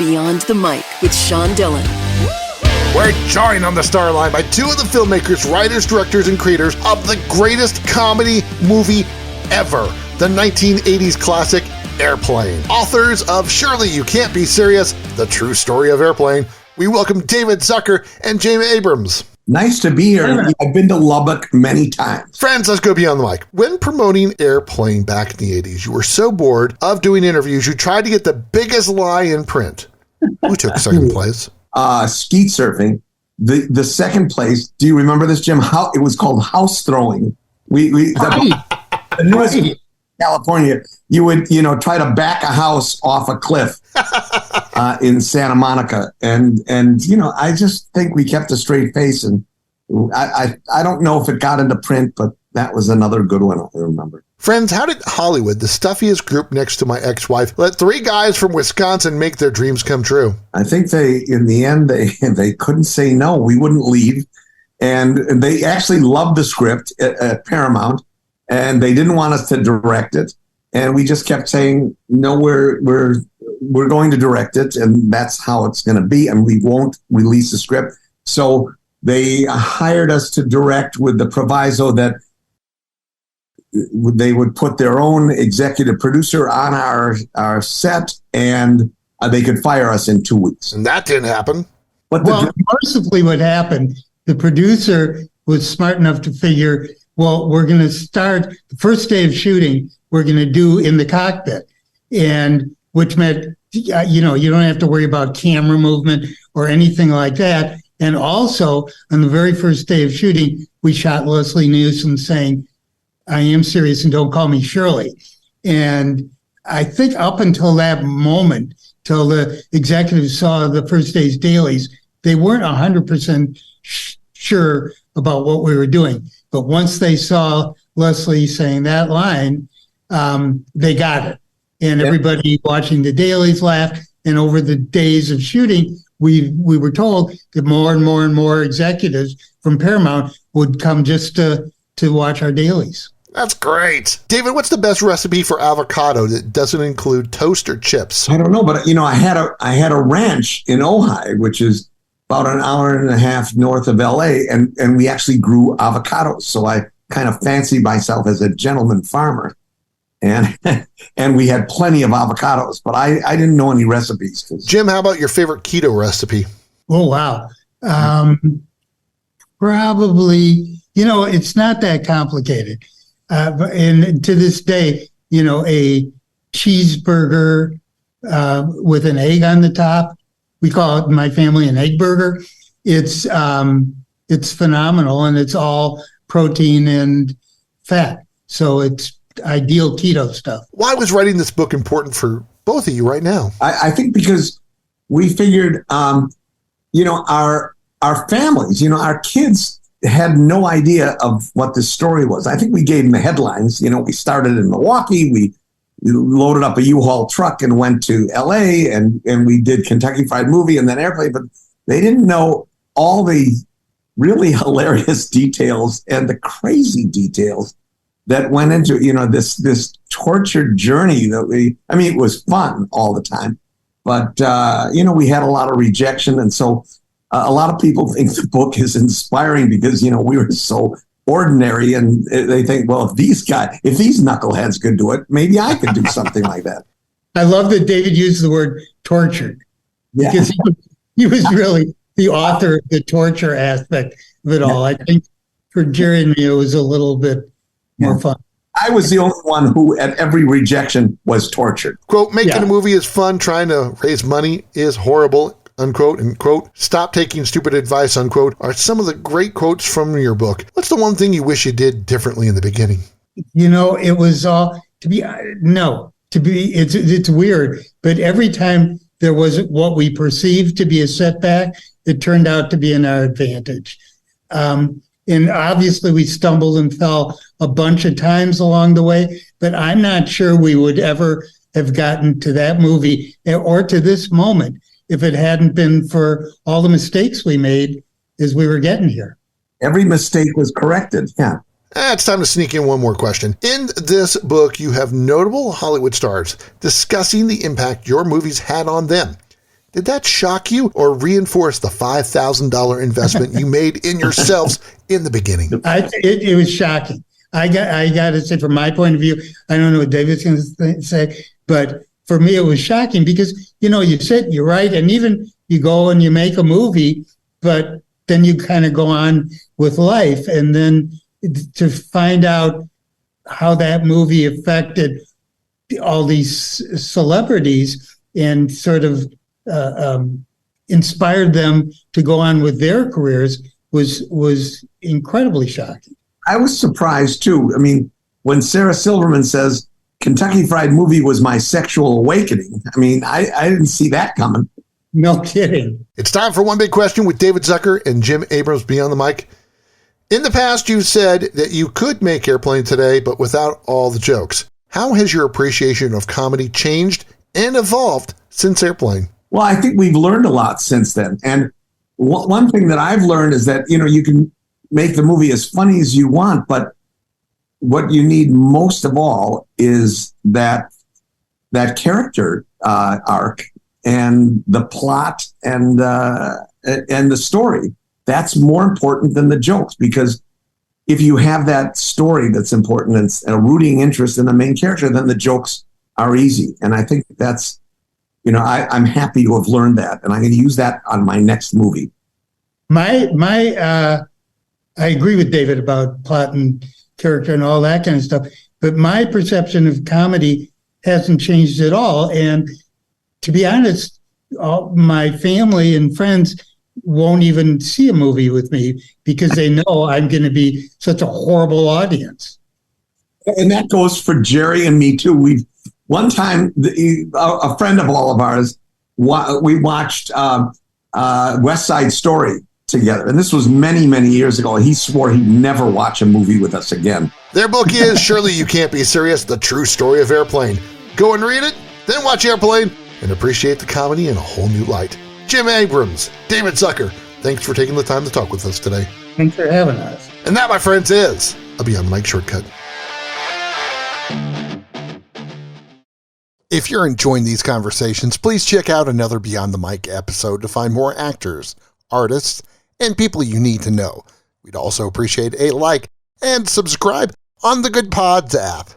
Beyond the Mic with Sean Dillon. We're joined on the Starline by two of the filmmakers, writers, directors, and creators of the greatest comedy movie ever, the 1980s classic Airplane. Authors of Surely You Can't Be Serious, the true story of Airplane. We welcome David Zucker and Jim Abrahams. Nice to be here. I've been to Lubbock many times. Friends, let's go beyond the mic. When promoting Airplane back in the 80s, you were so bored of doing interviews, you tried to get the biggest lie in print. Who took second place? Skeet surfing. The second place, do you remember this, Jim? It was called house throwing. The newest in California, you would, try to back a house off a cliff in Santa Monica. And I just think we kept a straight face. And I don't know if it got into print, but that was another good one I remember. Friends, how did Hollywood, the stuffiest group next to my ex-wife, let three guys from Wisconsin make their dreams come true? I think in the end, they couldn't say no. We wouldn't leave. And they actually loved the script at Paramount, and they didn't want us to direct it. And we just kept saying, no, we're going to direct it, and that's how it's going to be, and we won't release the script. So they hired us to direct with the proviso that they would put their own executive producer on our set, and they could fire us in 2 weeks. And that didn't happen. But mercifully what happened, the producer was smart enough to figure, well, we're going to start the first day of shooting, we're going to do in the cockpit. And which meant, you don't have to worry about camera movement or anything like that. And also on the very first day of shooting, we shot Leslie Nielsen saying, I am serious and don't call me Shirley. And I think up until that moment, till the executives saw the first day's dailies, they weren't 100% sure about what we were doing. But once they saw Leslie saying that line, they got it. And everybody watching the dailies laughed. And over the days of shooting, we were told that more and more and more executives from Paramount would come just to watch our dailies. That's great. David, what's the best recipe for avocado that doesn't include toast or chips? I don't know, but I had a ranch in Ojai, which is about an hour and a half north of LA, and we actually grew avocados. So I kind of fancied myself as a gentleman farmer. And and we had plenty of avocados, but I didn't know any recipes. Jim, how about your favorite keto recipe? Oh, wow. Probably, it's not that complicated. And to this day, a cheeseburger with an egg on the top, we call it in my family an egg burger. It's phenomenal, and it's all protein and fat. So it's ideal keto stuff. Why was writing this book important for both of you right now? I think because we figured, our families, our kids had no idea of what this story was. I think we gave them the headlines. We started in Milwaukee. We loaded up a U-Haul truck and went to LA, and we did Kentucky Fried Movie and then Airplane, but they didn't know all the really hilarious details and the crazy details that went into, this tortured journey it was fun all the time, but, we had a lot of rejection. And so a lot of people think the book is inspiring because, we were so ordinary, and they think, well, if these knuckleheads could do it, maybe I could do something like that. I love that David used the word tortured, because he was really the author of the torture aspect of it all. I think for Jerry and me, it was a little bit more fun. I was the only one who, at every rejection, was tortured. Quote, making a movie is fun. Trying to raise money is horrible, unquote, and quote, stop taking stupid advice, unquote, are some of the great quotes from your book. What's the one thing you wish you did differently in the beginning? It was all it's weird, but every time there was what we perceived to be a setback, it turned out to be in our advantage. And obviously we stumbled and fell a bunch of times along the way, but I'm not sure we would ever have gotten to that movie or to this moment if it hadn't been for all the mistakes we made as we were getting here. Every mistake was corrected. Yeah. It's time to sneak in one more question. In this book, you have notable Hollywood stars discussing the impact your movies had on them. Did that shock you or reinforce the $5,000 investment you made in yourselves in the beginning? It was shocking. I got to say, from my point of view, I don't know what David's going to say, but for me, it was shocking because, you sit, you write, and even you go and you make a movie, but then you kind of go on with life. And then to find out how that movie affected all these celebrities and sort of inspired them to go on with their careers was incredibly shocking. I was surprised too. I mean, when Sarah Silverman says Kentucky Fried Movie was my sexual awakening, I mean, I didn't see that coming. No kidding. It's time for One Big Question with David Zucker and Jim Abrahams Beyond the Mic. In the past, you've said that you could make Airplane today, but without all the jokes. How has your appreciation of comedy changed and evolved since Airplane? Well, I think we've learned a lot since then. And one thing that I've learned is that, you can make the movie as funny as you want, but what you need most of all is that character arc and the plot and the story. That's more important than the jokes, because if you have that story that's important and a rooting interest in the main character, then the jokes are easy. And I think that's, I'm happy to have learned that, and I'm going to use that on my next movie. I agree with David about plot and character and all that kind of stuff, but my perception of comedy hasn't changed at all. And to be honest, all my family and friends won't even see a movie with me because they know I'm going to be such a horrible audience. And that goes for Jerry and me too. One time, a friend of all of ours, we watched West Side Story together. And this was many, many years ago. He swore he'd never watch a movie with us again. Their book is Surely You Can't Be Serious, The True Story of Airplane. Go and read it, then watch Airplane, and appreciate the comedy in a whole new light. Jim Abrahams, David Zucker, thanks for taking the time to talk with us today. Thanks for having us. And that, my friends, is a Beyond the Mic shortcut. If you're enjoying these conversations, please check out another Beyond the Mic episode to find more actors, artists, and people you need to know. We'd also appreciate a like and subscribe on the Good Pods app.